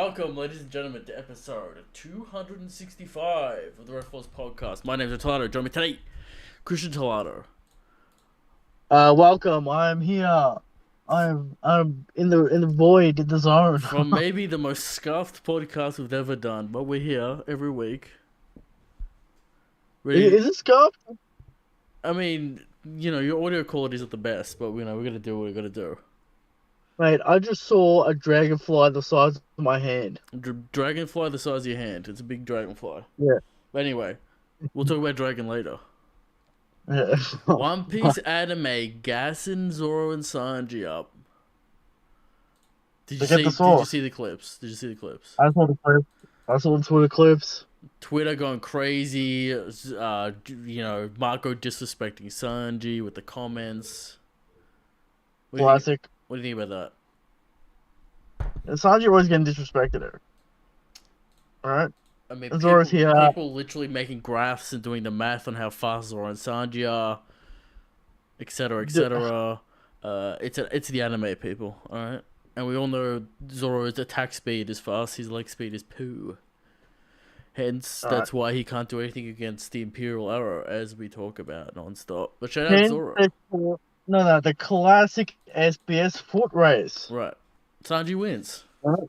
Welcome, ladies and gentlemen, to episode 265 of the Red Force Podcast. My name is Talato. Join me today, Christian Talato. Welcome. I'm here. I'm in the void, in the zone. From maybe the most scuffed podcast we've ever done, but we're here every week. Ready? Is it scuffed? I mean, your audio quality isn't the best, but we're gonna do what we're gonna do. Mate, I just saw a dragonfly the size of my hand. Dragonfly the size of your hand. It's a big dragonfly. Yeah. But anyway, we'll talk about Dragon later. Yeah. One Piece anime gassing Zoro and Sanji up. Did you see the clips? I saw the clips. I saw the Twitter clips. Twitter going crazy. Marco disrespecting Sanji with the comments. Classic. What do you think about that? And Sanji always getting disrespected there. Alright? I mean, people literally making graphs and doing the math on how fast Zoro and Sanji are, etc., etc. It's the anime, people, alright? And we all know Zoro's attack speed is fast, his leg speed is poo. Hence, that's why he can't do anything against the Imperial Arrow, as we talk about non-stop. But shout out Zoro. No, the classic SBS foot race. Right. Sanji wins. Right.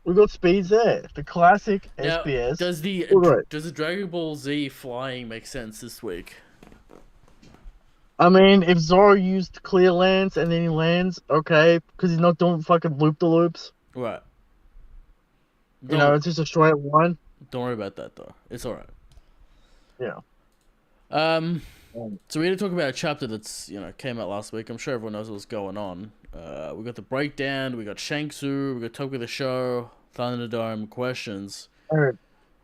We got speeds there. The classic SBS. Does the Dragon Ball Z flying make sense this week? I mean, if Zoro used clear lands and then he lands, okay, because he's not doing fucking loop-the-loops. Right. It's just a straight line. Don't worry about that, though. It's alright. Yeah. So we're going to talk about a chapter that's, came out last week. I'm sure everyone knows what's going on. We got the breakdown, we got Shanks, we got Talk of the Show, Thunderdome, questions. Eric,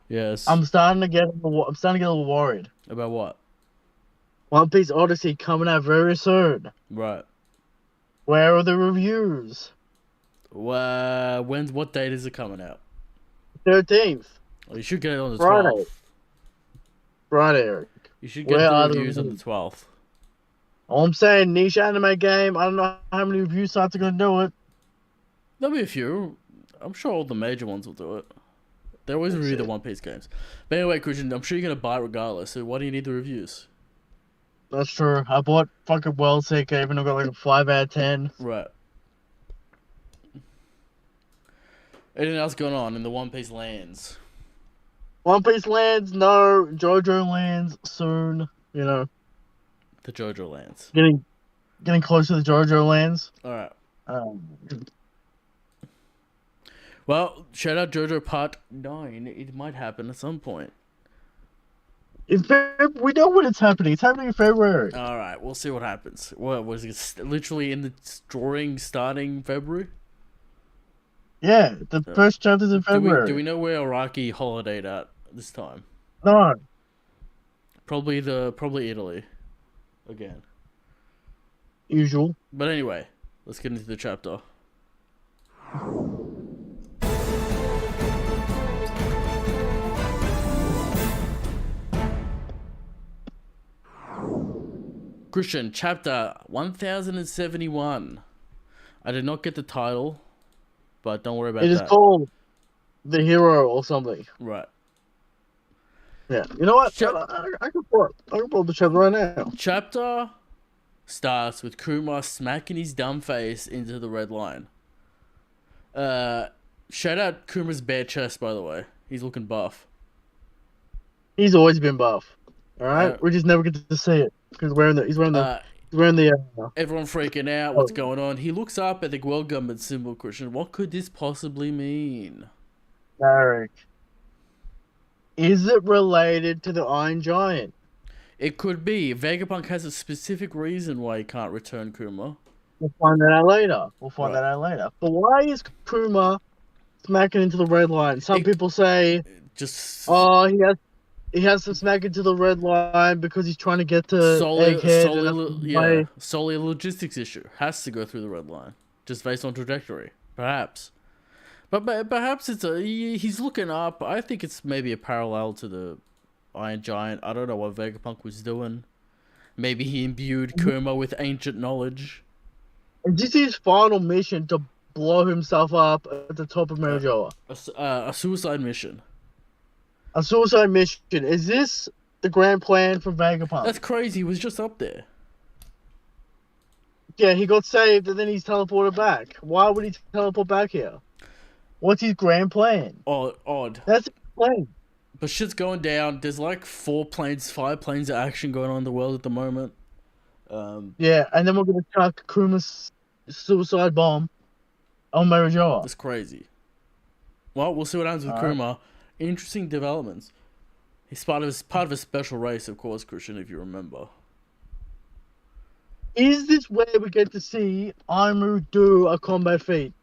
yes. I'm starting to get a little worried. About what? One Piece Odyssey coming out very soon. Right. Where are the reviews? What date is it coming out? 13th. Well, you should get it on the 12th. Friday, Eric. You should get the reviews on the 12th. All I'm saying, niche anime game. I don't know how many review sites are going to do it. There'll be a few. I'm sure all the major ones will do it. They always review the One Piece games. But anyway, Christian, I'm sure you're going to buy it regardless. So why do you need the reviews? That's true. I bought fucking World Seeker, even though I got like a 5 out of 10. Right. Anything else going on in the One Piece lands? One Piece lands, no. JoJo lands soon. The JoJo lands. Getting close to the JoJo lands. Alright. Well, shout out JoJo Part 9. It might happen at some point. We know when it's happening. It's happening in February. Alright, we'll see what happens. What was it? Literally in the drawing starting February? Yeah, the first chapter's in February. Do we know where Araki holidayed at this time? No. Probably Italy. Again. Usual. But anyway, let's get into the chapter. Christian, chapter 1071. I did not get the title, but don't worry about that. It is called The Hero or something. Right. Yeah. You know what? I can pull up the chapter right now. Chapter starts with Kuma smacking his dumb face into the red line. Shout out Kuma's bare chest, by the way. He's looking buff. He's always been buff. Alright? We just never get to see it. Because he's wearing the everyone freaking out. What's going on? He looks up at the world government symbol, Christian. What could this possibly mean? Eric. Is it related to the Iron Giant? It could be. Vegapunk has a specific reason why he can't return Kuma. We'll find that out later. But why is Kuma smacking into the red line? Some people say, he has to smack into the red line because he's trying to get to Egghead. Solely a logistics issue. Has to go through the red line, just based on trajectory, perhaps. But perhaps he's looking up. I think it's maybe a parallel to the Iron Giant. I don't know what Vegapunk was doing. Maybe he imbued Kuma with ancient knowledge. And this is his final mission to blow himself up at the top of Marijoa. A suicide mission. A suicide mission. Is this the grand plan from Vegapunk? That's crazy. He was just up there. Yeah, he got saved and then he's teleported back. Why would he teleport back here? What's his grand plan? Odd. That's his plan. But shit's going down. There's like 5 planes of action going on in the world at the moment. Yeah, and then we're gonna chuck Kuma's suicide bomb on Marijoa. That's crazy. Well, we'll see what happens with Kuma. Interesting developments. He's part of a special race, of course, Christian, if you remember. Is this where we get to see Aimu do a combat feat?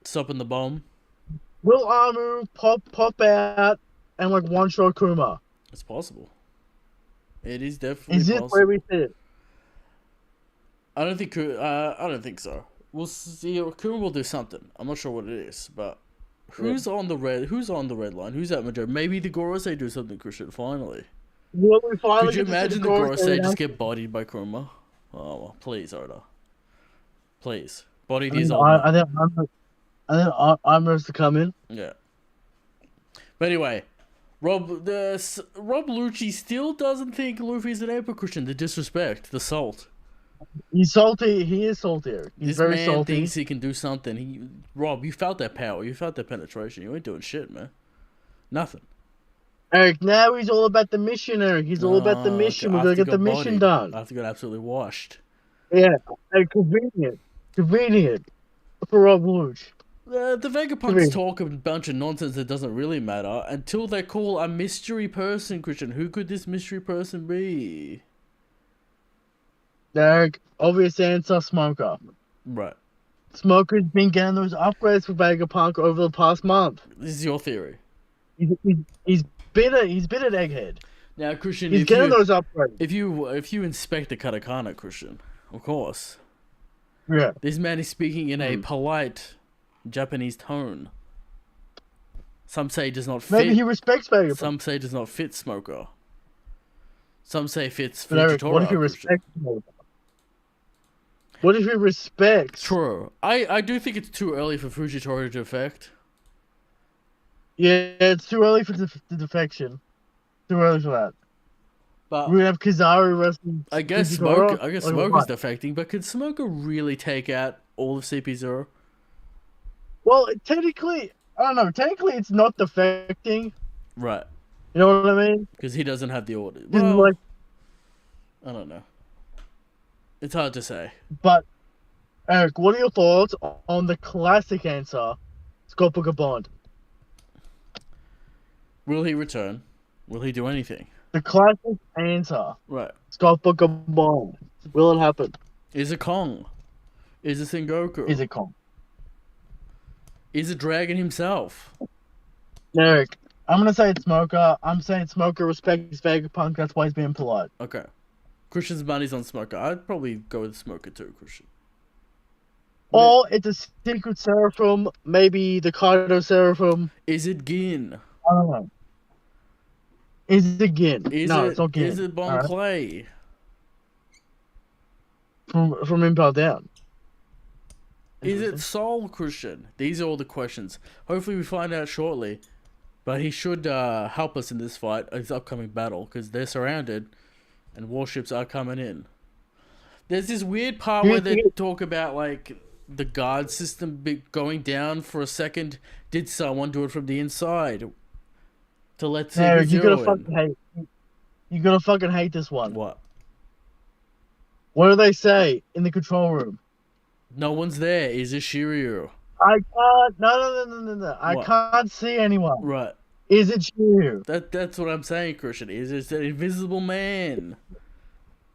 Stopping the bomb. Will Aimu pop out and like one-shot Kuma? It's possible. It is definitely Is this possible. where we see it? I don't think so. We'll see. Kuma will do something. I'm not sure what it is, but who's on the red line? Who's at Majo? Maybe the Gorosei do something, Christian. Finally. Will we finally Could you get to see imagine the Gorosei just get bodied by Kuma? Oh, well, please, Oda. Please. Body these old men. I think Aimu's to come in. Yeah. But anyway, Rob Lucci still doesn't think Luffy's an ape, Christian. The disrespect, the salt. He's salty. He is salty. He's very man salty. Thinks he can do something. Rob, you felt that power. You felt that penetration. You ain't doing shit, man. Nothing. Eric, now he's all about the mission, Eric. He's all about the mission. We're going to get the mission done. After got absolutely washed. Yeah, and convenient. Convenient for Rob Luch. The Vegapunks talk a bunch of nonsense that doesn't really matter until they call a mystery person, Christian. Who could this mystery person be? Eric, obvious answer, Smoker. Right. Smoker's been getting those upgrades for Vegapunk over the past month. This is your theory. He's been at Egghead. Now, Christian, he's getting those upgrades. If you inspect the katakana, Christian, of course. Yeah. This man is speaking in a polite Japanese tone. Some say does not fit. Maybe he respects Vegapunk. Some say does not fit Smoker. Some say fits Eric, Fujitora. what if he respects Smoker? What if he respects? True. I do think it's too early for Fujitora to defect. Yeah, it's too early for the defection. Too early for that. But we have Kizaru wrestling. I guess Smoker's defecting, but could Smoker really take out all of CP0? Well, technically, I don't know. Technically, it's not defecting. Right. You know what I mean? Because he doesn't have the order. Well, Well, I don't know. It's hard to say. But, Eric, what are your thoughts on the classic answer, Scott Booker Bond? Will he return? Will he do anything? The classic answer. Right. Scott Booker Bond. Will it happen? Is it Kong? Is it Sengoku? Is it Kong? Is it Dragon himself? Eric, I'm going to say it's Smoker. I'm saying Smoker respects Vegapunk. That's why he's being polite. Okay. Christian's money's on Smoker. I'd probably go with Smoker too, Christian. Or it's a secret Seraphim. Maybe the Kaido Seraphim. Is it Gin? I don't know. Is it Gin? It's not Gin. Is it Bon Clay? From Impel Down. Is it Soul, Christian? These are all the questions. Hopefully we find out shortly. But he should help us in this fight, his upcoming battle, because they're surrounded and warships are coming in. There's this weird part where they talk about like the guard system going down for a second. Did someone do it from the inside to let CP0 you're gonna fucking hate this one. What? What do they say in the control room? No one's there. Is it Shiryu? I can't. No. I can't see anyone. Right. Is it Shiryu? That's what I'm saying, Christian. Is it an invisible man?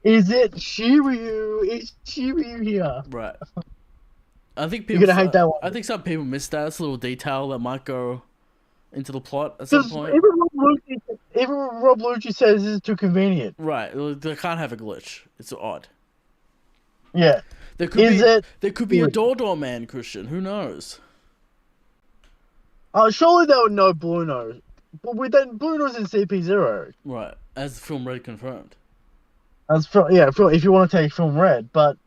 Is it Shiryu? Is Shiryu here? Right. I think people. You're gonna hate that one. I think some people missed that. It's a little detail that might go into the plot at some point. Even Rob Lucci says this is too convenient. Right. They can't have a glitch. It's odd. Yeah. There could be a Dodo man, Christian. Who knows? Surely they would know Bruno. But Bruno's in CP0. Right. As film red confirmed. If you want to take film red, but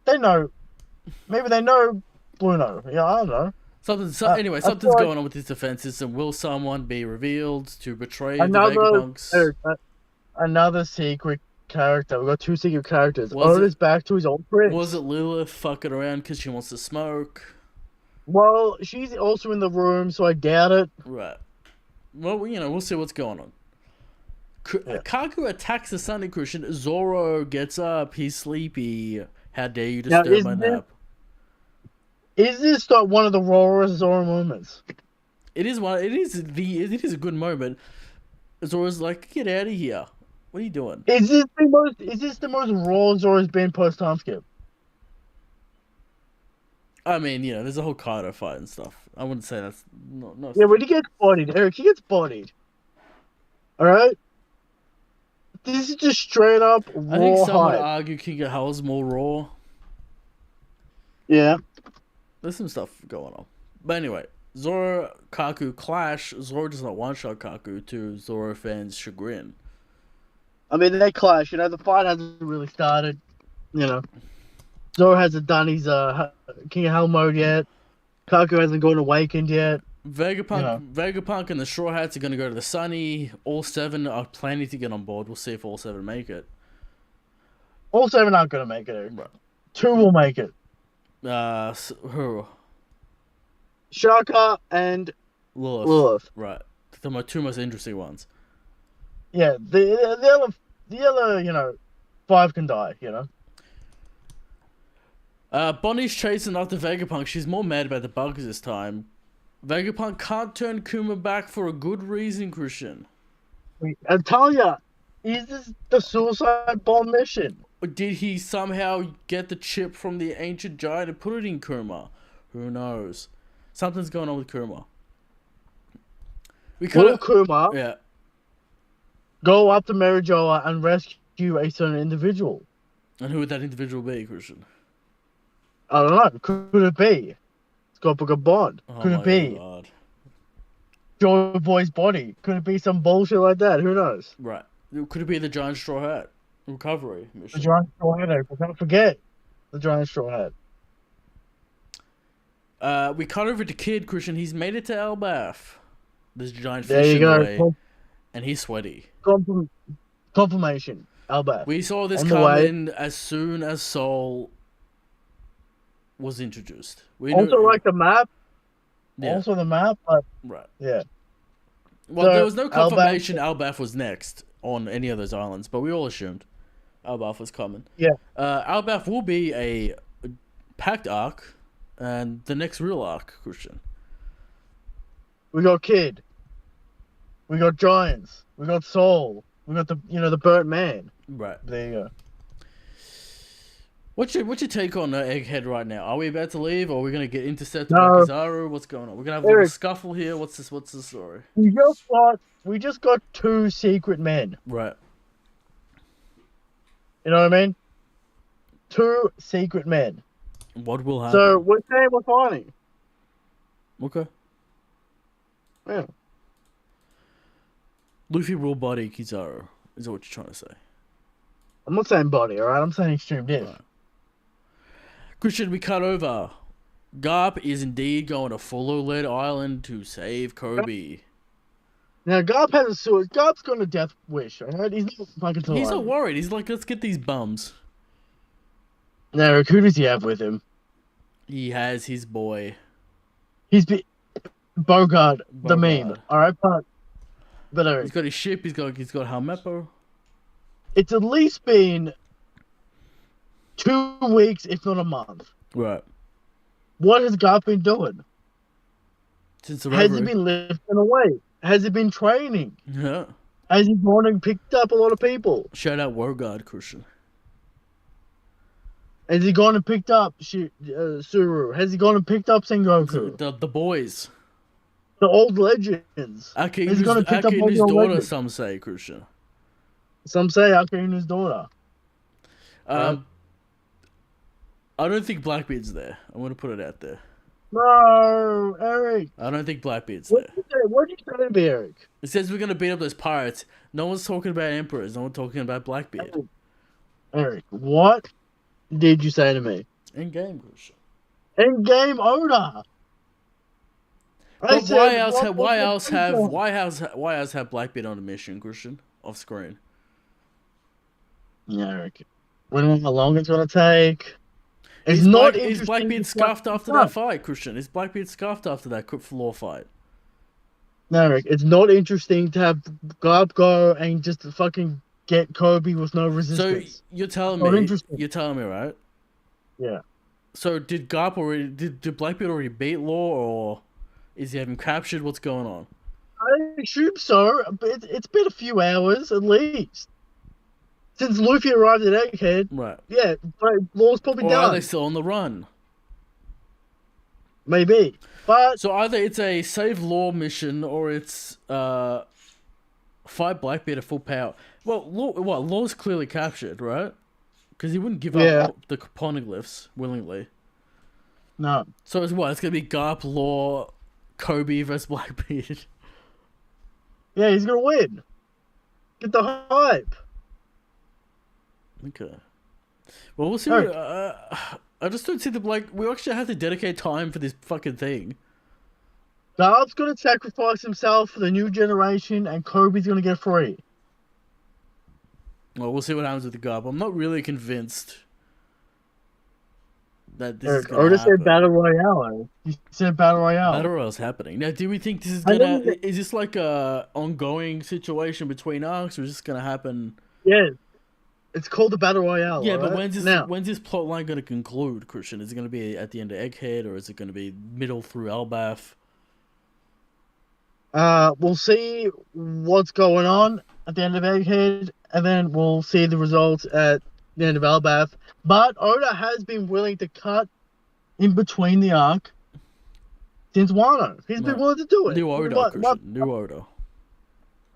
they know. Maybe they know Bruno. Yeah, I don't know. Anyway, I feel something's like going on with his defenses, and will someone be revealed to betray the another Vegapunks? another secret character. We got two secret characters. Was Oda's it back to his old was it tricks. Lilith fucking around because she wants to smoke? Well, she's also in the room, so I doubt it. Right. Well, we'll see what's going on. Yeah. Kaku attacks the Sunny Christian. Zoro gets up. He's sleepy. How dare you Now, disturb my nap? is this not one of the rawest Zoro moments? It is one. It is a good moment. Zoro's like, get out of here. What are you doing? Is this the most raw Zoro's been post time skip? I mean, there's a whole Kaido fight and stuff. I wouldn't say that's no. Yeah, when he gets bodied, Eric, he gets bodied. All right. This is just straight up raw I think some would hype. argue King of Hell's more raw. Yeah. There's some stuff going on. But anyway, Zoro Kaku clash. Zoro does not one-shot Kaku, to Zoro fans' chagrin. I mean, they clash. The fight hasn't really started. Zoro hasn't done his King of Hell mode yet. Kaku hasn't gone awakened yet. Vegapunk and the Straw Hats are going to go to the Sunny. All 7 are planning to get on board. We'll see if all 7 make it. All 7 aren't going to make it, Eric. Right. 2 will make it. Who? Shaka and Lilith. Right. The 2 most interesting ones. Yeah, the other 5 can die, Bonnie's chasing after Vegapunk. She's more mad about the bugs this time. Vegapunk can't turn Kuma back for a good reason, Christian. And Talia, is this the suicide bomb mission? Or did he somehow get the chip from the ancient giant and put it in Kuma? Who knows? Something's going on with Kuma. Will Kuma Yeah. go up to Marijoa and rescue a certain individual? And who would that individual be, Christian? I don't know. Could it be Scott Bond? Could it be God. Joy Boy's body? Could it be some bullshit like that? Who knows? Right. Could it be the giant straw hat recovery mission? The giant straw hat. Don't forget the giant straw hat. We cut over to Kid, Christian. He's made it to Elbaf. There's a giant there fish you in go. the way, and he's sweaty. Confirmation. Elbaf. We saw this come in as soon as Soul was introduced. Like the map. Yeah. Also the map, but right. Yeah. Well, there was no confirmation Elbaf was next on any of those islands, but we all assumed Elbaf was coming. Yeah. Elbaf will be a packed arc, and the next real arc, Christian. We got Kid. We got Giants. We got Soul. We got the burnt man. Right. There you go. What's your take on Egghead right now? Are we about to leave, or are we going to get intercepted by Kizaru? What's going on? We're going to have a little scuffle here. What's the story? We just got 2 secret men. Right. You know what I mean? 2 secret men. What will happen? So we're saying we're fighting. Okay. Yeah. Luffy will body Kizaru. Is that what you're trying to say? I'm not saying body, alright? I'm saying extreme death. Right. Christian, we cut over. Garp is indeed going to Follow-led Island to save Kobe. Now, Garp has a suicide. Garp's got a death wish, alright? He's not fucking alive. He's not worried. He's like, let's get these bums. Now, who does he have with him? He has his boy. Bogart, the meme. Alright, but he's got his ship. He's got Helmeppo. It's at least been 2 weeks, if not a month. Right. What has Garp been doing? Since the Has he been lifting away? Has he been training? Yeah. Has he gone and picked up a lot of people? Shout out Wogard, Christian. Has he gone and picked up Suru? Has he gone and picked up Sengoku? The boys. The old legends. Akainu's daughter, legends. Some say, Christian. Some say Akainu's daughter. I don't think Blackbeard's there. I'm going to put it out there. No, Eric. I don't think Blackbeard's there. What did you say to me, Eric? It says we're going to beat up those pirates. No one's talking about emperors. No one's talking about Blackbeard. Eric, what did you say to me? In game, Christian. Endgame Oda. But why else have Blackbeard on a mission, Christian, off screen? Yeah, I reckon. We don't know how long it's gonna take. It's Is Blackbeard scuffed after that fight, Christian? Is Blackbeard scuffed after that floor fight? No, Rick, it's not interesting to have Garp go and just fucking get Kobe with no resistance. So you're telling me, right? Yeah. So did Blackbeard already beat Law, or is he having captured? What's going on? I assume so, but it's been a few hours at least since Luffy arrived at Egghead. Right. Yeah, but Law's probably done. Or are they still on the run? Maybe, but so either it's a save Law mission or it's fight Blackbeard at full power. Well, Law's clearly captured, right? Because he wouldn't give up the poneglyphs willingly. No. So it's what? It's gonna be Garp, Law, Kobe versus Blackbeard. Yeah, he's gonna win. Get the hype. Okay. Well, we'll see. I just don't see we actually have to dedicate time for this fucking thing. Garp's gonna sacrifice himself for the new generation, and Kobe's gonna get free. Well, we'll see what happens with the Garp. I'm not really convinced that this is gonna happen. Said Battle Royale. You said Battle Royale. Battle Royale's happening. Now, do we think this is gonna... Is this like a ongoing situation between arcs, or is this gonna happen... Yeah. It's called the Battle Royale. Yeah, right? but when's this plot line going to conclude, Christian? Is it going to be at the end of Egghead, or is it going to be middle through Elbaf? We'll see what's going on at the end of Egghead, and then we'll see the results at the end of Elbaf. But Oda has been willing to cut in between the arc since Wano. He's been willing to do it. New Oda, Christian. New Oda.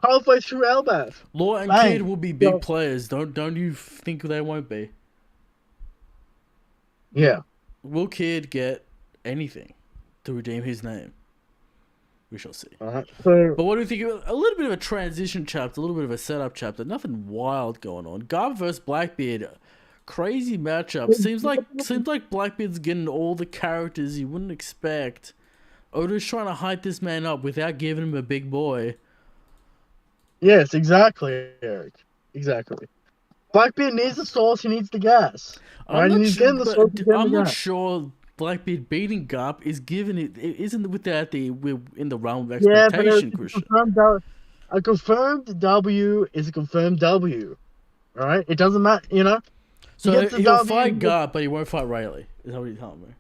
Halfway through Elbaf. Law and Kid will be big players. Don't you think they won't be? Yeah. Will Kid get anything to redeem his name? We shall see. But what do you think of a little bit of a transition chapter, a little bit of a setup chapter? Nothing wild going on. Garp versus Blackbeard, crazy matchup. Seems like Blackbeard's getting all the characters you wouldn't expect. Oda's trying to hype this man up without giving him a big boy. Yes, exactly, Eric. Exactly. Blackbeard needs the sauce, he needs the gas. I'm not sure Blackbeard beating Garp is given it isn't in the realm of expectation, Christian. A confirmed W is a confirmed W. Alright? It doesn't matter, you know? So he'll fight Garp, but he won't fight Rayleigh. Is that what you're telling me?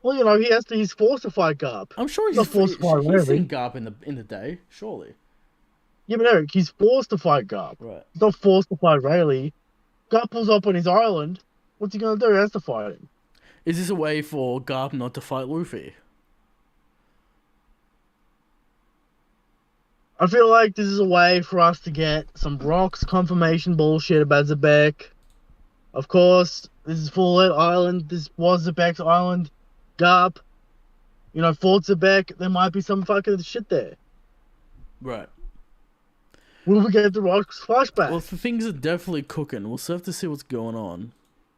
Well, you know, he's forced to fight Garp. I'm sure he's forced to fight Rayleigh. He's seen Garp in the day, surely. Yeah, but Eric, he's forced to fight Garp. Right. He's not forced to fight Rayleigh. Garp pulls up on his island. What's he gonna do? He has to fight him. Is this a way for Garp not to fight Luffy? I feel like this is a way for us to get some Rocks confirmation bullshit about Zebek. Of course, this is Full Island. This was Zebek's island. Garp. You know, Fort Zebek. There might be some fucking shit there. Right. Will we get the Rocks flashback? Well, things are definitely cooking. We'll still have to see what's going on.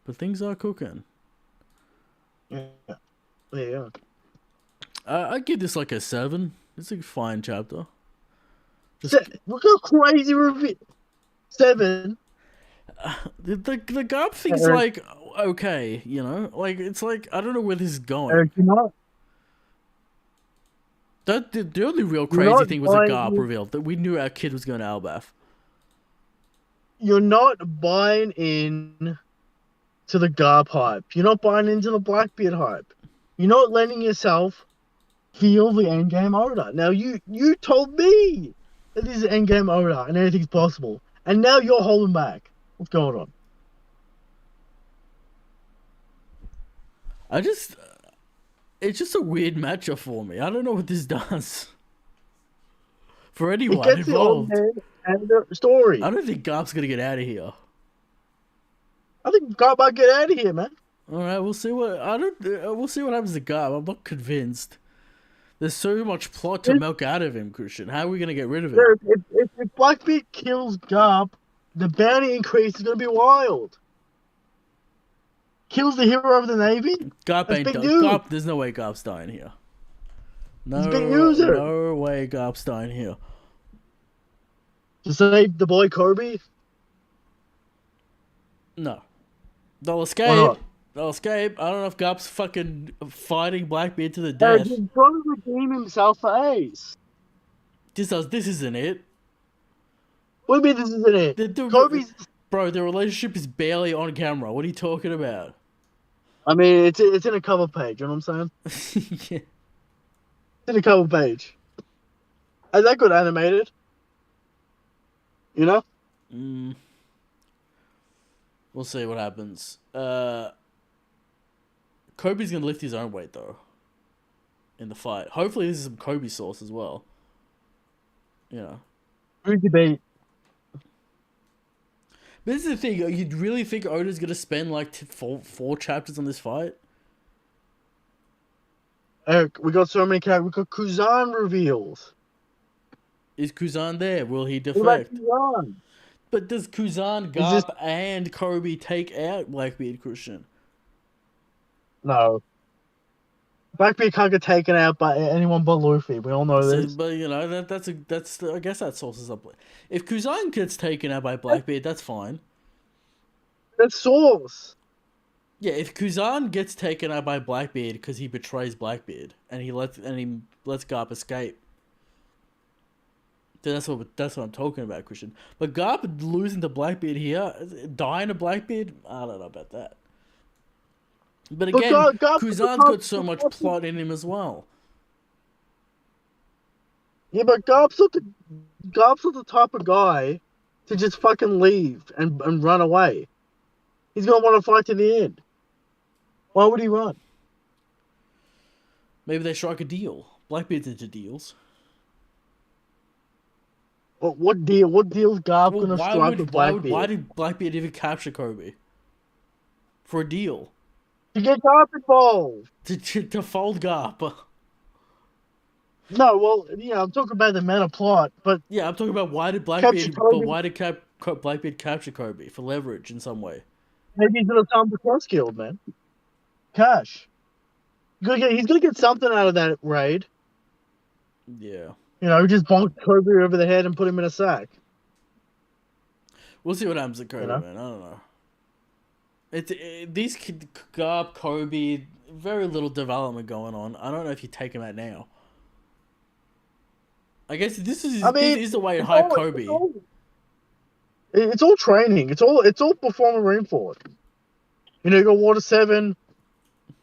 But things are cooking. Yeah. Yeah. I'd give this like a 7. It's a fine chapter. Look how crazy review. 7. The Garp thing's like, okay, you know? Like, it's like, I don't know where this is going. Eric, The only real crazy thing was a Garp reveal. That we knew our kid was going to Elbaf. You're not buying in to the Garp hype. You're not buying into the Blackbeard hype. You're not letting yourself feel the endgame Oda. Now, you told me that this is endgame Oda and anything's possible. And now you're holding back. What's going on? It's just a weird matchup for me. I don't know what this does. For anyone involved. And the story. I don't think Garp's gonna get out of here. I think Garp might get out of here, man. Alright, we'll see what happens to Garp. I'm not convinced. There's so much plot to milk out of him, Christian. How are we gonna get rid of it? If Blackbeard kills Garp, the bounty increase is gonna be wild. kills the hero of the Navy. Garp That's ain't big done. news. Garp, there's no way Garp's dying here. It's big news. No way Garp's dying here. To save the boy Kobe. No. They'll escape. Why not? They'll escape. I don't know if Garp's fucking fighting Blackbeard to the death. He's trying to redeem himself for Ace. This isn't it. What do you mean this isn't it? Kobe's... Bro, the relationship is barely on camera. What are you talking about? I mean, it's in a cover page, you know what I'm saying? Yeah. It's in a cover page. Is that good animated? You know? We'll see what happens. Kobe's gonna lift his own weight, though. In the fight. Hopefully this is some Kobe sauce as well. You know. Who's the beat? But this is the thing, you really think Oda's gonna spend like four chapters on this fight? Eric, we got so many characters. We got Kuzan reveals. Is Kuzan there? Will he defect? Kuzan? But does Kuzan, Garp, and Kobe take out Blackbeard, Christian? No. Blackbeard can't get taken out by anyone but Luffy. We all know this. But you know that's I guess that sources up. If Kuzan gets taken out by Blackbeard, that's fine. That's source. Yeah, if Kuzan gets taken out by Blackbeard because he betrays Blackbeard and he lets Garp escape, then that's what I'm talking about, Christian. But Garp losing to Blackbeard here, dying to Blackbeard, I don't know about that. But again, Kuzan's got so much plot in him as well. Yeah, but Garp's not the type of guy to just fucking leave and run away. He's gonna want to fight to the end. Why would he run? Maybe they strike a deal. Blackbeard's into deals. What deal? What deal's Garp gonna strike with Blackbeard? Why did Blackbeard even capture Kobe? For a deal. To get Garp involved. To fold Garp. No, well, yeah, I'm talking about the meta plot, but yeah, I'm talking about why did Blackbeard capture Kobe for leverage in some way? Maybe he's gonna sign the Cross Guild, man. Cash. He's gonna get something out of that raid. Yeah. You know, just bonk Kobe over the head and put him in a sack. We'll see what happens to Kobe, man. I don't know. These Garp, Kobe, very little development going on. I don't know if you take him out now. I guess this is the way to hype Kobe. It's all training. It's all before Marineford. You know, you got Water 7.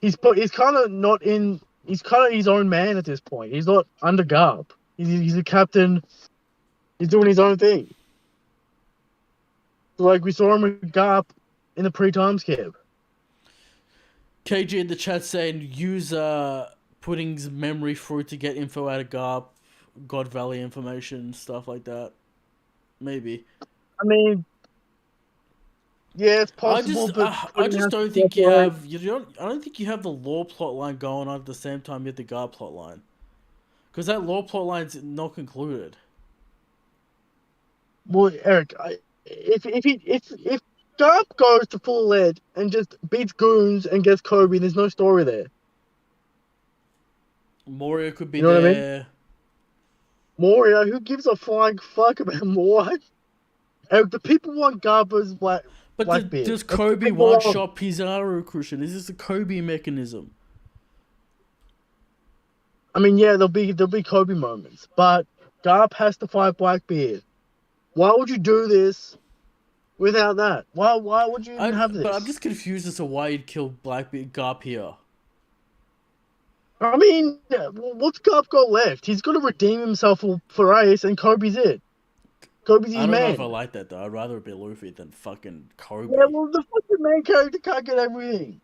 He's kind of not in. He's kind of his own man at this point. He's not under Garp. He's a captain. He's doing his own thing. So, like we saw him with Garp in the pre-time skip. KG in the chat saying use Pudding's memory through to get info out of Garp, God Valley information, stuff like that. Maybe. I mean, yeah, it's possible. I just don't think you have. I don't think you have the lore plot line going on at the same time you have the Garp plot line, because that lore plot line's not concluded. Well, Eric, if Garp goes to full lead and just beats goons and gets Kobe, there's no story there. Moria could be you know there. What I mean? Moria, who gives a flying fuck about Moria? Eric, the people want Garp's Blackbeard. But does Kobe one-shot Pizarro, Christian? Is this a Kobe mechanism? I mean, yeah, there'll be Kobe moments, but Garp has to fight Blackbeard. Why would you do this without that? Why would you even have this? But I'm just confused as to why you'd kill Garp here. I mean, what's Garp got left? He's got to redeem himself for Ace, and Kobe's it. Kobe's his man. I don't know if I like that, though. I'd rather it be Luffy than fucking Kobe. Yeah, well, the fucking main character can't get everything.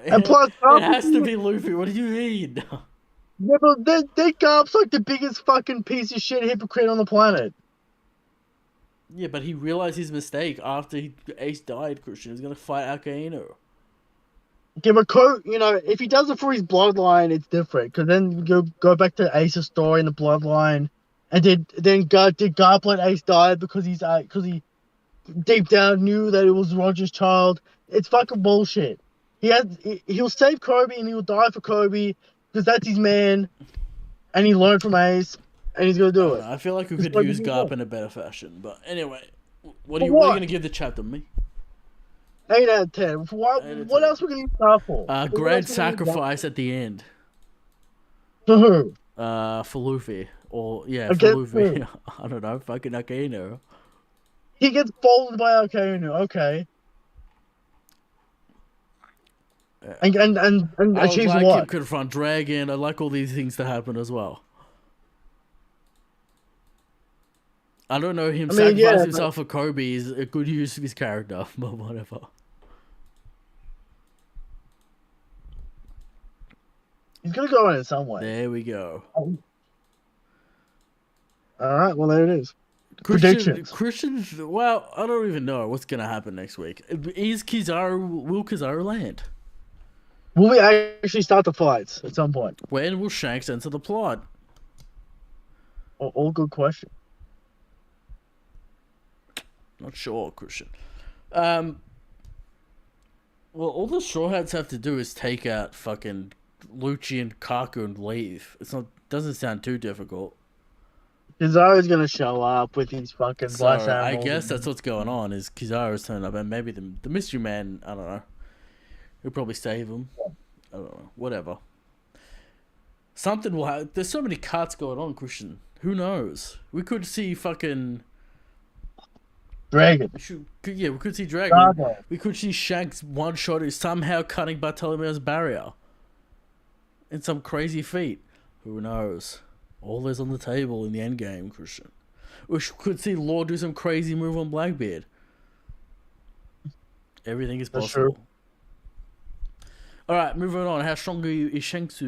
And plus, Garp it has to be Luffy. What do you mean? Yeah, but that Garp's like the biggest fucking piece of shit hypocrite on the planet. Yeah, but he realized his mistake after Ace died, Christian. He's going to fight Akainu. Yeah, but if he does it for his bloodline, it's different. Because then you go back to Ace's story in the bloodline. And did Garp let Ace die because he deep down knew that it was Roger's child. It's fucking bullshit. He'll save Kobe and he'll die for Kobe because that's his man, and he learned from Ace, and he's gonna do it. I feel like we could use Garp in a better fashion, but anyway, what are you gonna give the chapter, me? 8 out of 10. What else are we gonna use Garp for? Grand sacrifice at the end. For who? For Luffy. Or, yeah, for Luffy. I don't know, fucking Akainu. He gets folded by Akainu, okay. And achieves what? I like him confront Dragon. I like all these things to happen as well. I don't know, sacrificing himself for Kobe is a good use of his character, but whatever. He's gonna go in some way. There we go. Alright, well there it is. Predictions. Well, I don't even know what's gonna happen next week. Will Kizaru land? Will we actually start the fights at some point? When will Shanks enter the plot? All good questions. Not sure, Christian. Well, all the Straw Hats have to do is take out fucking Lucci and Kaku and leave. Doesn't sound too difficult. Kizaru's gonna show up with his fucking blast I guess that's what's going on. Is Kizaru's turning up, and maybe the mystery man. I don't know. He'll probably save him. I don't know. Whatever. Something will happen. There's so many cuts going on, Christian. Who knows? We could see fucking Dragon. We could see Dragon. We could see Shanks one shot who's somehow cutting Bartolomeo's barrier. In some crazy feat. Who knows? All is on the table in the end game, Christian. We could see Law do some crazy move on Blackbeard. Everything is possible. Alright, moving on. How strong is Shanks?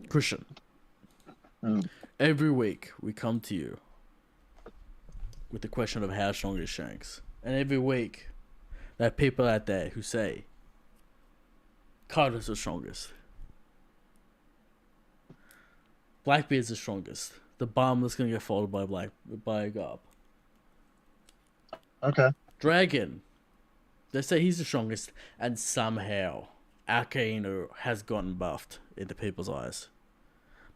Christian. Every week we come to you with the question of how strong is Shanks. And every week there are people out there who say Carter's the strongest. Blackbeard's the strongest. The bomb that's gonna get folded by Garp. Okay. Dragon. They say he's the strongest, and somehow Akainu has gotten buffed in the people's eyes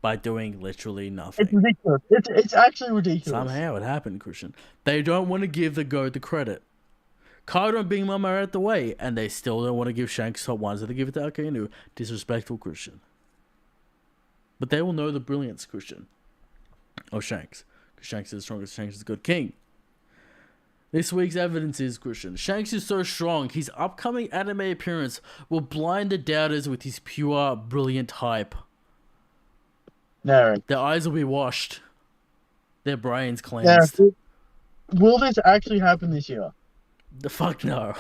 by doing literally nothing. It's ridiculous. It's actually ridiculous. Somehow it happened, Christian. They don't want to give the GOAT the credit. Kaido and Big Mom are out the way, and they still don't want to give Shanks top one, so they give it to Akainu. Disrespectful, Christian. But they will know the brilliance, Christian, of Shanks. Because Shanks is the strongest. Shanks is a good king. This week's evidence is, Christian, Shanks is so strong, his upcoming anime appearance will blind the doubters with his pure, brilliant hype. No. Their eyes will be washed. Their brains cleansed. Yeah. Will this actually happen this year? The fuck no.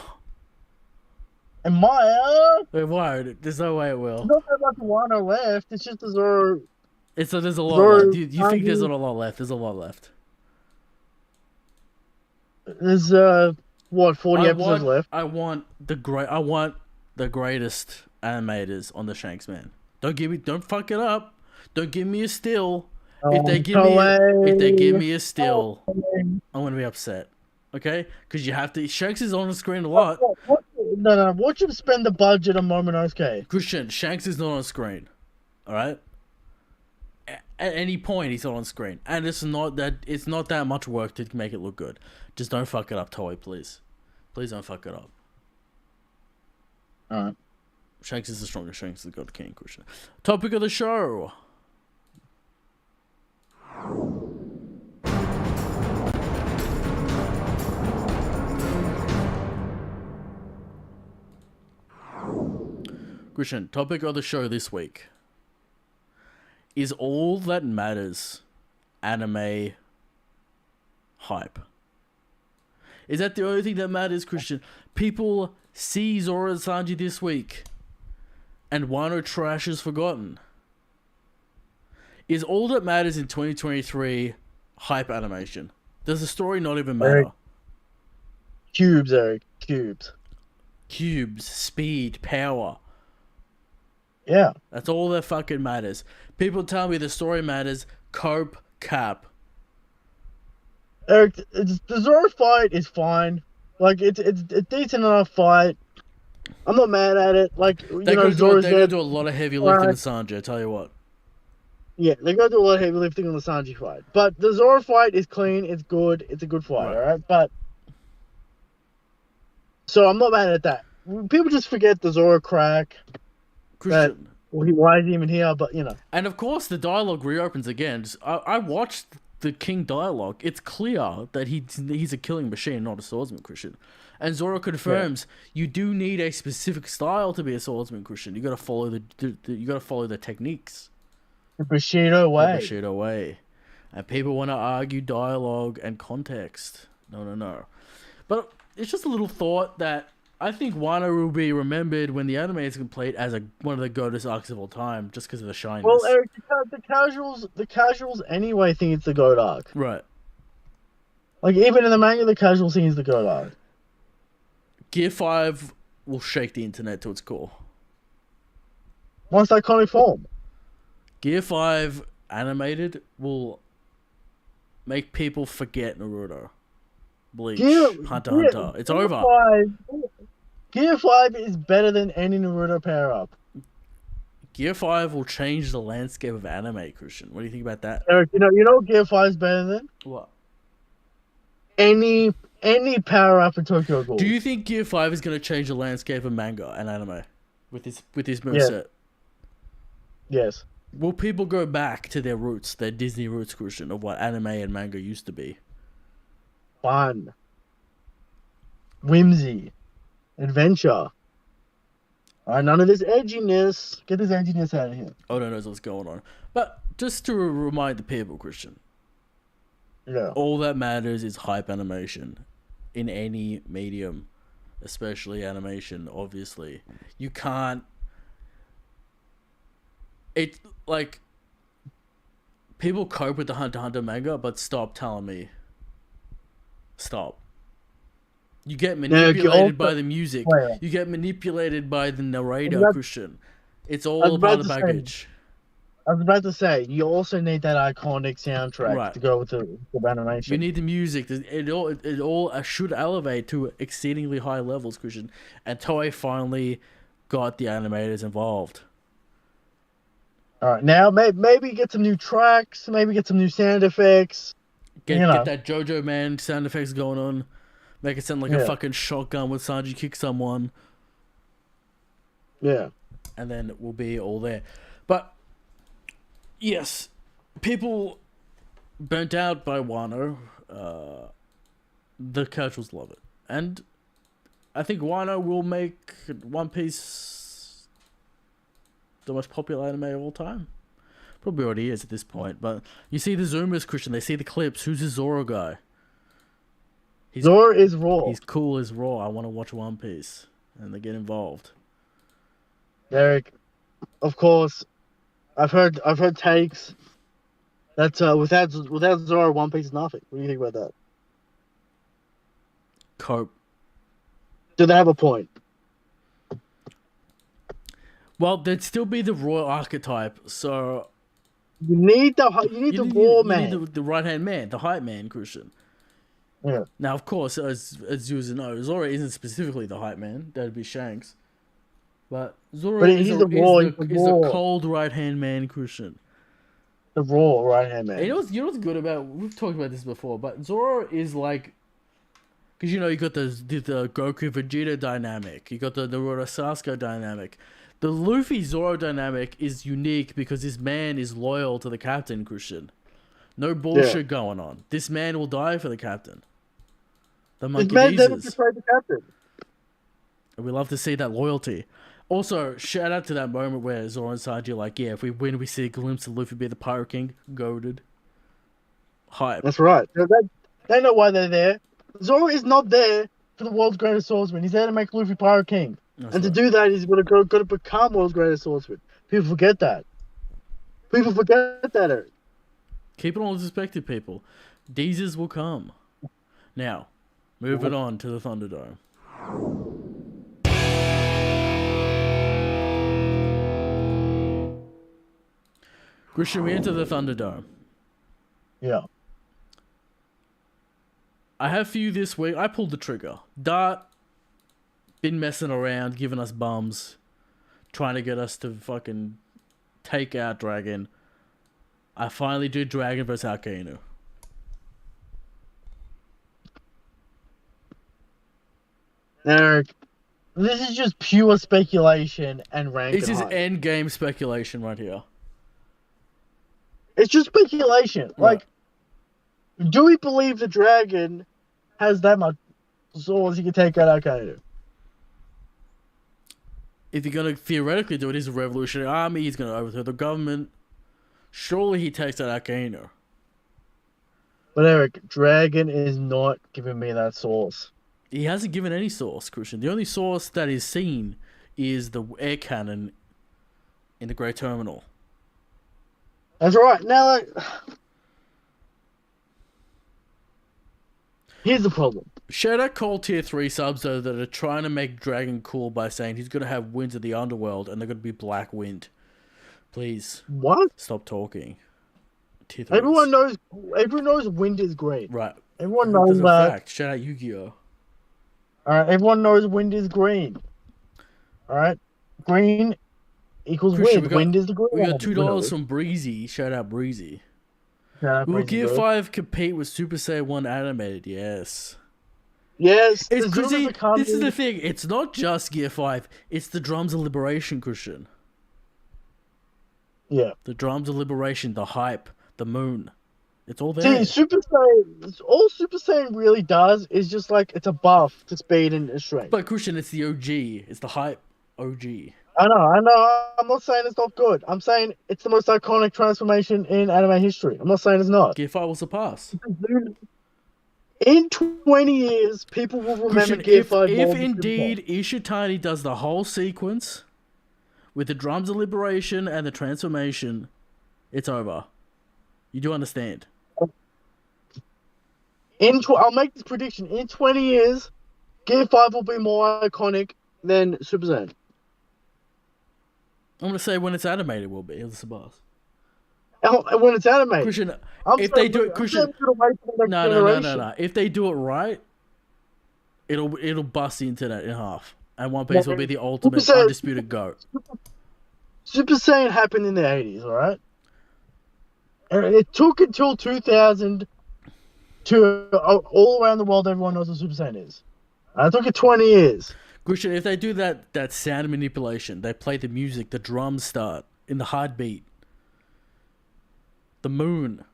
And Maya? It won't. There's no way it will. There's not that much Wano left. It's just the Zoro. There's a lot left. You think there's not a lot left? There's a lot left. There's 40 episodes left. I want the greatest animators on the Shanks, man. Don't fuck it up. Don't give me a still. If they give me a still, I'm gonna be upset. Okay? Because you have to. Shanks is on the screen a lot. No. Watch him spend the budget on Momonosuke. Christian, Shanks is not on screen. All right. At any point, he's not on screen, and it's not that much work to make it look good. Just don't fuck it up, Toei, please. Please don't fuck it up. All right. Shanks is the strongest. Shanks is the God King, Christian. Topic of the show. Christian, topic of the show this week is all that matters anime hype. Is that the only thing that matters, Christian? People see Zoro and Sanji this week and Wano trash is forgotten. Is all that matters in 2023 hype animation? Does the story not even matter? Cubes, Eric. Cubes. cubes, speed, power. Yeah. That's all that fucking matters. People tell me the story matters. Cope, cap. Eric, the Zoro fight is fine. Like it's a decent enough fight. I'm not mad at it. Like They're gonna Zoro's do a lot of heavy lifting with Sanji. I tell you what. Yeah, they're gonna do a lot of heavy lifting on the Sanji fight. But the Zoro fight is clean. It's good. It's a good fight. Right. All right, but so I'm not mad at that. People just forget the Zoro crack. Christian. Why is he even here? But And of course, the dialogue reopens again. I watched the King dialogue. It's clear that he's a killing machine, not a swordsman, Christian. And Zoro confirms you do need a specific style to be a swordsman, Christian. You got to follow the techniques. The Bushido way. The Bushido way. And people want to argue dialogue and context. No. But it's just a little thought that I think Wano will be remembered when the anime is complete as one of the greatest arcs of all time, just because of the shyness. Well, Eric, the casuals anyway think it's the GOAT arc. Right. Like even in the manga, the casuals think it's the GOAT arc. Gear 5 will shake the internet to its core. Once iconic form. Gear 5 animated will make people forget Naruto, Bleach, Hunter x Hunter. It's over. Gear 5 is better than any Naruto pair up. Gear 5 will change the landscape of anime, Christian. What do you think about that? Eric, you know Gear 5 is better than? What? Any power up in Tokyo Ghoul. Do you think Gear 5 is going to change the landscape of manga and anime with this moveset? Yes. Will people go back to their roots, their Disney roots, Christian, of what anime and manga used to be? Fun. Whimsy. Adventure. Alright, none of this edginess. Get this edginess out of here. Oda knows what's going on. But just to remind the people, Christian. Yeah. All that matters is hype animation in any medium, especially animation, obviously. You can't... It's like... People cope with the Hunter x Hunter manga, but stop telling me. Stop. You get manipulated by the music. You get manipulated by the narrator, Christian. It's all about the baggage. I was about to say, you also need that iconic soundtrack to go with the animation. You need the music. It all should elevate to exceedingly high levels, Christian. And Toei finally got the animators involved. All right, now maybe get some new tracks, maybe get some new sound effects. Get that JoJo Man sound effects going on. Make it sound like a fucking shotgun when Sanji kicks someone. Yeah. And then we'll be all there. But, yes, people burnt out by Wano. The casuals love it. And I think Wano will make One Piece the most popular anime of all time. Probably already is at this point. But you see the Zoomers, Christian. They see the clips. Who's the Zoro guy? Zoro is raw. He's cool as raw. I want to watch One Piece. And they get involved. Derek, of course, I've heard takes that without Zoro, One Piece is nothing. What do you think about that? Cope. Do they have a point? Well, there'd still be the raw archetype, so you need the raw man. You need the right hand man, the hype man, Christian. Yeah. Now, of course, as you know, Zoro isn't specifically the hype man. That'd be Shanks. But Zoro is the cold right hand man, Christian. The raw right hand man. And you know what's good about? We've talked about this before, but Zoro is like, because you got the Goku Vegeta dynamic, you got the Naruto Sasuke dynamic. The Luffy Zoro dynamic is unique because this man is loyal to the captain, Christian. No bullshit going on. This man will die for the captain. The monkey never betrayed the captain. And we love to see that loyalty. Also, shout out to that moment where Zoro and Sanji are like, yeah, if we win, we see a glimpse of Luffy be the Pirate King. Goated. Hype. That's right. They know why they're there. Zoro is not there for the world's greatest swordsman. He's there to make Luffy Pirate King. To do that, he's got to become world's greatest swordsman. People forget that. Eric. Keep it all in perspective, people. Deezers will come. Now, moving on to the Thunderdome. Christian, we enter the Thunderdome. Yeah. I have for you this week. I pulled the trigger. Dart been messing around, giving us bums, trying to get us to fucking take out Dragon. I finally do Dragon vs Akainu. Eric, this is just pure speculation and rank. This is end game speculation right here. It's just speculation. Right. Like, do we believe the Dragon has that much swords he can take out Akainu? If you're gonna theoretically do it, he's a revolutionary army. He's gonna overthrow the government. Surely he takes out Akainu. But Eric, Dragon is not giving me that source. He hasn't given any source, Christian. The only source that is seen is the air cannon in the Great Terminal. That's right. Now, like, here's the problem. Shout out Cold Tier 3 subs, though, that are trying to make Dragon cool by saying he's going to have winds of the underworld and they're going to be black wind. Please. What? Stop talking. Tier 3s. Everyone knows wind is great. Right. Everyone knows that. that. Shout out Yu-Gi-Oh! Alright, everyone knows wind is green. Alright? Green equals Christian, wind. Wind is the green. We got $2 from Breezy. Shout out Breezy. Will Gear 5 compete with Super Saiyan 1 animated? Yes. Yes. It's Chrissy, this is the thing. It's not just Gear 5. It's the Drums of Liberation, Christian. Yeah. The Drums of Liberation, the hype, the moon. It's all there. See, Super Saiyan, all Super Saiyan really does is just like, it's a buff to speed and strength. But Christian, it's the OG. It's the hype OG. I know. I'm not saying it's not good. I'm saying it's the most iconic transformation in anime history. I'm not saying it's not. Gear 5 will surpass. In 20 years, people will remember Christian, Gear 5 more. If indeed Ishitani does the whole sequence with the Drums of Liberation and the transformation, it's over. You do understand. I'll make this prediction. In 20 years, Gear 5 will be more iconic than Super Saiyan. I'm going to say when it's animated, it will be. It'll surpass. When it's animated. Christian, if they do it, Christian... No. If they do it right, it'll bust the internet in half. And One Piece will be the ultimate undisputed GOAT. Super Saiyan happened in the 80s, alright? It took until 2000 to all around the world everyone knows what Super Saiyan is. It took it 20 years. Christian, if they do that sound manipulation, they play the music, the drums start in the heartbeat. The moon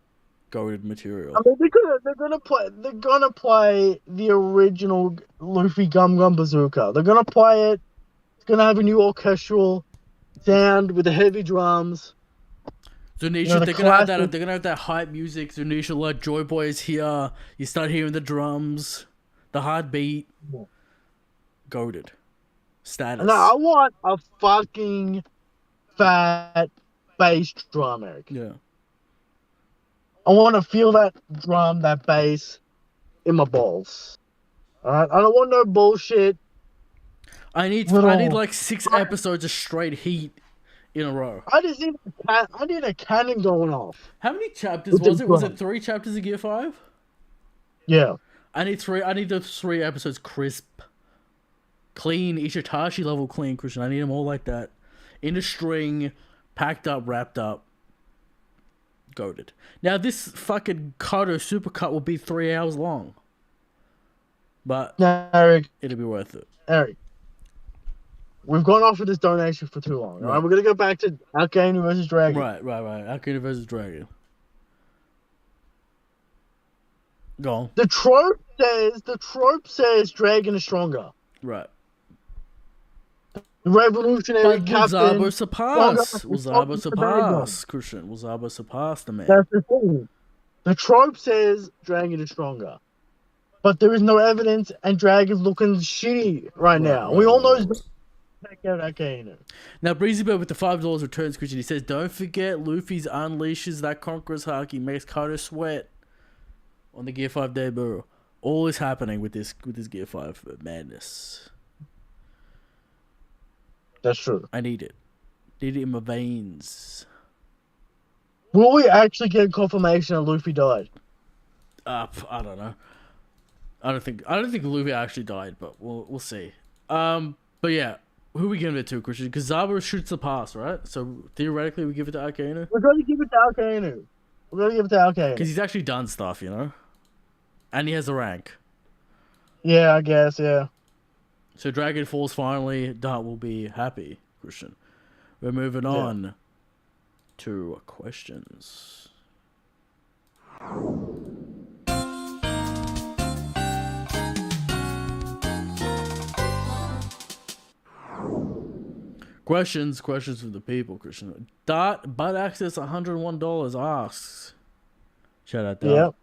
goated material. I mean, they're gonna play the original Luffy Gum Gum Bazooka. They're gonna play it. It's gonna have a new orchestral sound with the heavy drums. Zunisha, they're gonna have that hype music. Zunisha, like Joy Boy is here. You start hearing the drums, the heartbeat. Yeah. Goated. Status. No, I want a fucking fat bass drum, Eric. Yeah. I want to feel that drum, that bass in my balls. Alright? I don't want no bullshit. I need like 6 episodes of straight heat in a row. I need a cannon going off. How many chapters was it? Was it 3 chapters of Gear 5? Yeah. I need the 3 episodes crisp. Clean, Ishitashi level clean, Christian. I need them all like that. In a string, packed up, wrapped up. Goated. Now, this fucking Kato supercut will be 3 hours long. But Eric, it'll be worth it. Eric, we've gone off with this donation for too long. Right? We're going to go back to Akainu versus Dragon. Right. Akainu versus Dragon. Go on. The trope says Dragon is stronger. Right. The revolutionary captain. Will Zabo surpass? Christian, will Zabo surpass the man? That's the thing. The trope says Dragon is stronger. But there is no evidence, and Dragon's looking shitty right now. We all know he's take out Akainu. Now, Breezy Bird with the $5 returns, Christian. He says, don't forget Luffy's unleashes that Conqueror's Haki, makes Kato sweat on the Gear 5 debut. All is happening with this Gear 5 madness. That's true. I need it. Need it in my veins. Will we actually get confirmation that Luffy died? I don't know. I don't think Luffy actually died, but we'll see. But yeah, who we giving it to, Christian? Because Zabo shoots the pass, right? So theoretically, we give it to Akainu. We're going to give it to Akainu. We're going to give it to Akainu. Because he's actually done stuff, you know, and he has a rank. Yeah, I guess. Yeah. So Dragon Falls finally. Dart will be happy, Christian. We're moving on to questions. Questions from the people, Christian. Dart Butt Access $101 asks. Shout out Dart. Yep.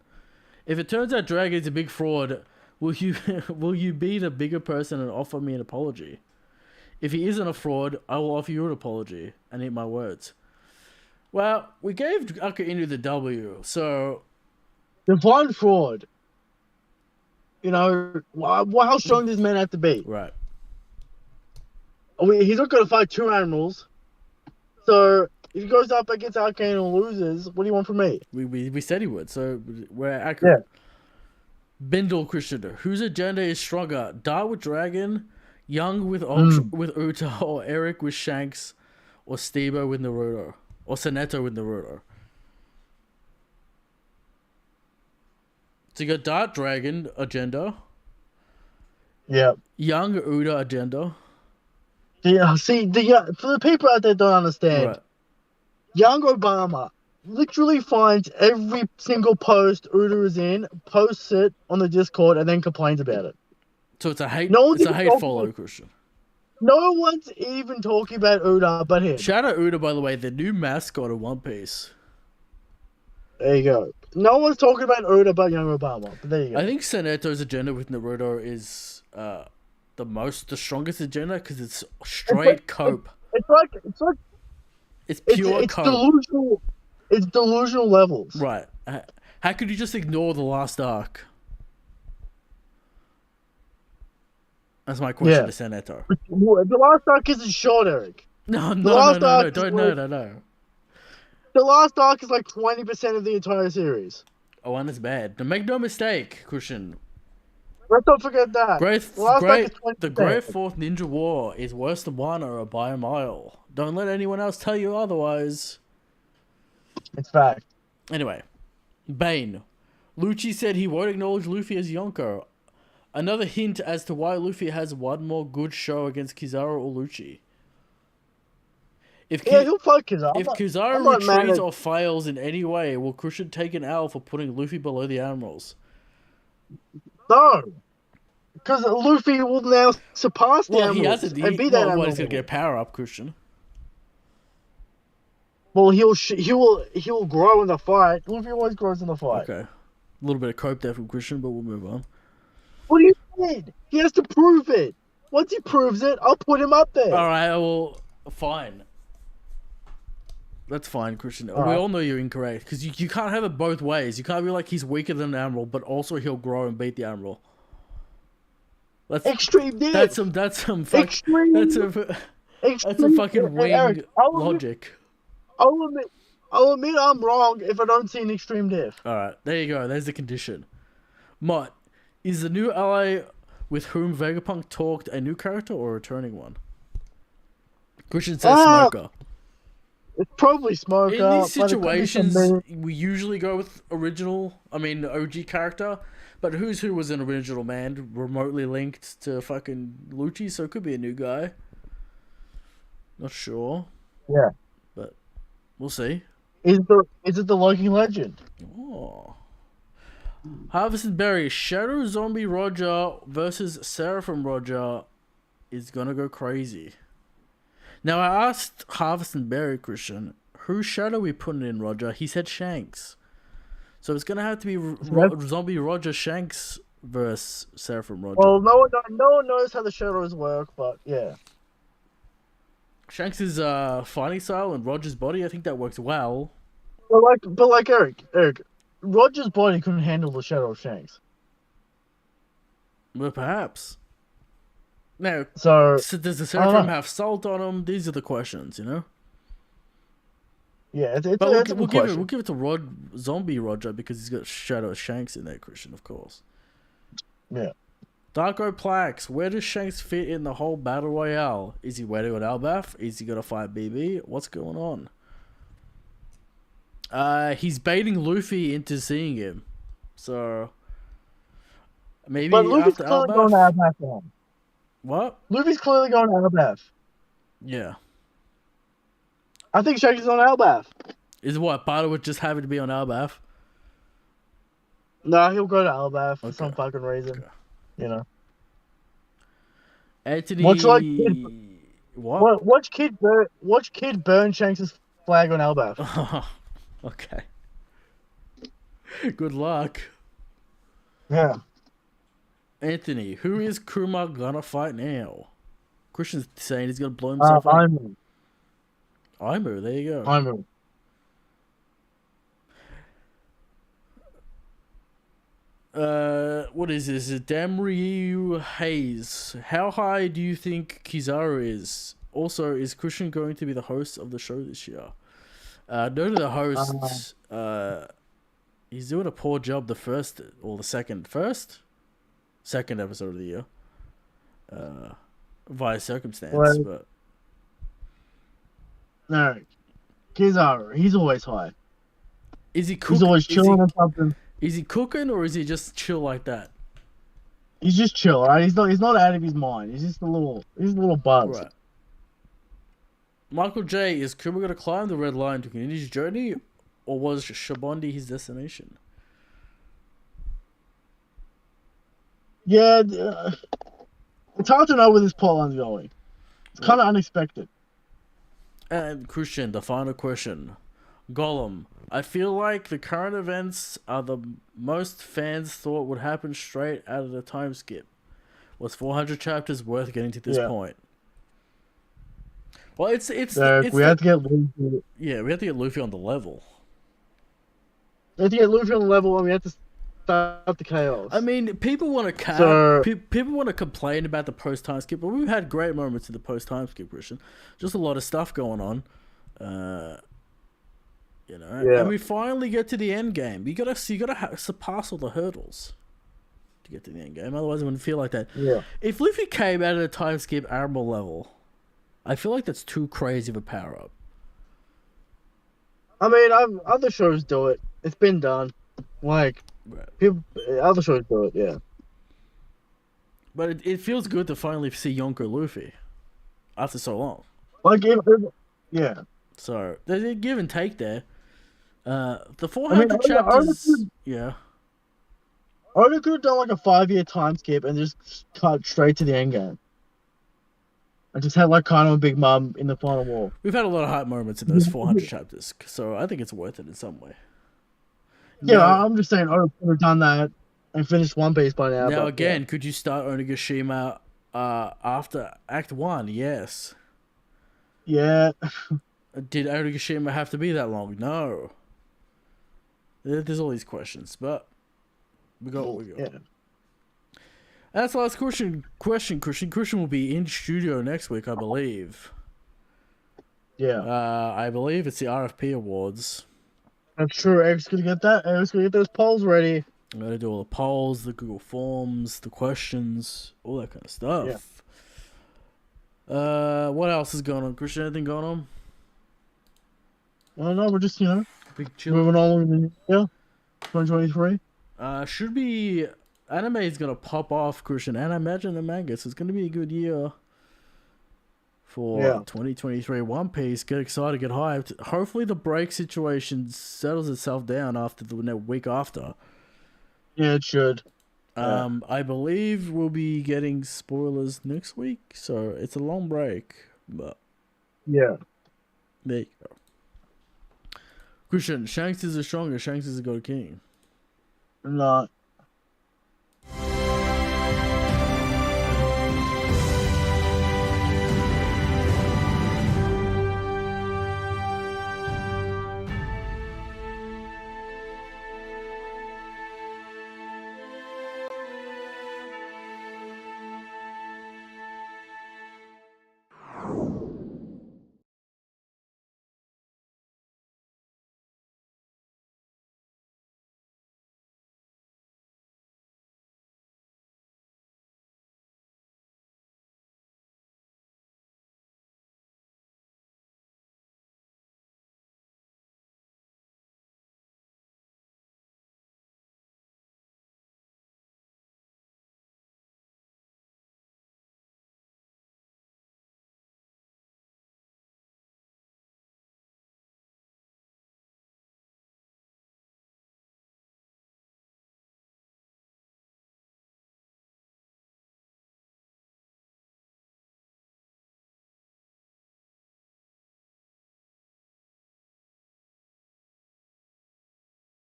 If it turns out Dragon's a big fraud, will you be the bigger person and offer me an apology? If he isn't a fraud, I will offer you an apology and eat my words. Well, we gave Akainu the W, so Divine fraud. You know, how strong does man have to be? right. He's not going to fight two animals. So if he goes up against Akainu and loses, what do you want from me? We said he would, so we're accurate. Yeah. Bindle Christian, whose agenda is stronger? Dart with Dragon, Young with with Uta, or Eric with Shanks, or Stebo with Naruto, or Soneto with Naruto? So you got Dart Dragon agenda. Yeah. Young Uta agenda. Yeah. See, for the people out there that don't understand, Right. Young Obama literally finds every single post Uda is in, posts it on the Discord, and then complains about it. So it's a hate. No It's a hate follow, Christian. No one's even talking about Uda but him. Shout out Uda, by the way, the new mascot of One Piece. There you go. No one's talking about Uda but Young Obama. But there you go. I think Soneto's agenda with Naruto is the strongest agenda because it's straight cope. It's pure it's cope. delusional. It's delusional levels. Right. How could you just ignore the last arc? That's my question to Soneto. The last arc isn't short, Eric. No. The last arc is like 20% of the entire series. Oh, and it's bad. Now, make no mistake, Christian. Let's not forget that. The Great Fourth Ninja War is worse than Wano by a mile. Don't let anyone else tell you otherwise. It's fact. Anyway, Bane. Lucci said he won't acknowledge Luffy as Yonko. Another hint as to why Luffy has one more good show against Kizaru or Lucci. He'll fight Kizaru. If Kizaru retreats or fails in any way, will Christian take an L for putting Luffy below the Admirals? No. Because Luffy will now surpass the Admirals. He hasn't. He's going to get a power up, Christian. Well, he'll grow in the fight. Luffy always grows in the fight. Okay. A little bit of cope there from Christian, but we'll move on. What do you mean? He has to prove it. Once he proves it, I'll put him up there. Alright, well, fine. That's fine, Christian. We all know you're incorrect. Because you can't have it both ways. You can't be like he's weaker than the Admiral, but also he'll grow and beat the Admiral. Extreme diff. That's some fucking wing logic. I'll admit I'm wrong if I don't see an extreme diff. Alright, there you go. There's the condition. Mott, is the new ally with whom Vegapunk talked a new character or a returning one? Christian says Smoker. It's probably Smoker. In these situations, we usually go with OG character. But Who's Who was an original man, remotely linked to fucking Lucci, so it could be a new guy. Not sure. Yeah. But we'll see. Is it the Loki Legend? Oh. Harvest and Berry, Shadow Zombie Roger versus Seraphim Roger is gonna go crazy. Now I asked Harvest and Berry, Christian, whose shadow we putting in Roger? He said Shanks. So it's gonna have to be Zombie Roger Shanks versus Seraphim Roger. Well, no one knows how the shadows work, but yeah. Shanks' fighting style and Roger's body, I think that works well. But like Eric, Roger's body couldn't handle the shadow of Shanks. Well, perhaps. Now, so does the Seraphim have salt on him? These are the questions, you know? Yeah, it's But a good we'll question. give it to Zombie Roger because he's got Shadow Shanks in there, Christian, of course. Yeah. Darko Plax, where does Shanks fit in the whole battle royale? Is he waiting on Albath? Is he gonna fight BB? What's going on? He's baiting Luffy into seeing him, so But maybe Luffy's after clearly going to Albath. Albath for him. What? Luffy's clearly going to Albath. Yeah. I think Shanks is on Albath. Is what Bardo would just having to be on Albath? No, he'll go to Albath for Okay. some fucking reason. Okay. You know. Anthony. Watch Kid burn Shanks' flag on Albath. Okay. Good luck. Yeah. Anthony, who is Kuma gonna fight now? Christian's saying he's gonna blow himself up. Aimu, there you go. Aimu. What is this? Damryu Hayes. How high do you think Kizaru is? Also, is Christian going to be the host of the show this year? No to the host. He's doing a poor job the first or the second episode of the year. Via circumstance, but no, Kizaru. He's always high. Is he cooking? He's always chilling or something. Is he cooking or is he just chill like that? He's just chill, right? He's not out of his mind. He's just a little buzz. Right. Michael J, is Kuma gonna climb the red line to continue his journey, or was Shabondi his destination? Yeah, it's hard to know where this plotline's going. It's kind of unexpected. And Christian, the final question. Gollum, I feel like the current events are the most fans thought would happen straight out of the time skip. Was 400 chapters worth getting to this point? Well, it's we have to get Luffy. Yeah, we have to get Luffy on the level. We have to get Luffy on the level, and we have to start the chaos. I mean, people want people want to complain about the post time skip, but we've had great moments in the post time skip, Christian. Just a lot of stuff going on. You know, and we finally get to the end game. You gotta surpass all the hurdles to get to the end game. Otherwise, it wouldn't feel like that. Yeah. If Luffy came out of the time skip Admiral level, I feel like that's too crazy of a power up. I mean, other shows do it. It's been done. Like other shows do it. Yeah. But it feels good to finally see Yonko Luffy after so long. Like, yeah. So there's a give and take there. The 400 chapters. Yeah. Oda could have done like a 5-year time skip and just cut straight to the end game. I just had like kind of a Big Mom in the final war. We've had a lot of hype moments in those 400 chapters, so I think it's worth it in some way. Yeah, now, I'm just saying Oda could have done that and finished One Piece by now. Now again, could you start Onigashima after Act 1? Yes. Yeah. Did Onigashima have to be that long? No. There's all these questions, but we got what we got. Yeah. That's the last question. Christian will be in studio next week, I believe. Yeah. I believe it's the RFP awards. I'm sure Eric's gonna get that. Eric's gonna get those polls ready. I'm gonna do all the polls, the Google Forms, the questions, all that kind of stuff. Yeah. What else is going on, Christian? Anything going on? No, we're just big chill. Moving on with the 2023. Should be. Anime is gonna pop off, Christian, and I imagine the manga. So it's gonna be a good year for 2023 One Piece. Get excited, get hyped. Hopefully the break situation settles itself down after the week after. Yeah, it should. I believe we'll be getting spoilers next week, so it's a long break, but yeah, there you go. Christian, Shanks is the strongest. Shanks is the God King. Not.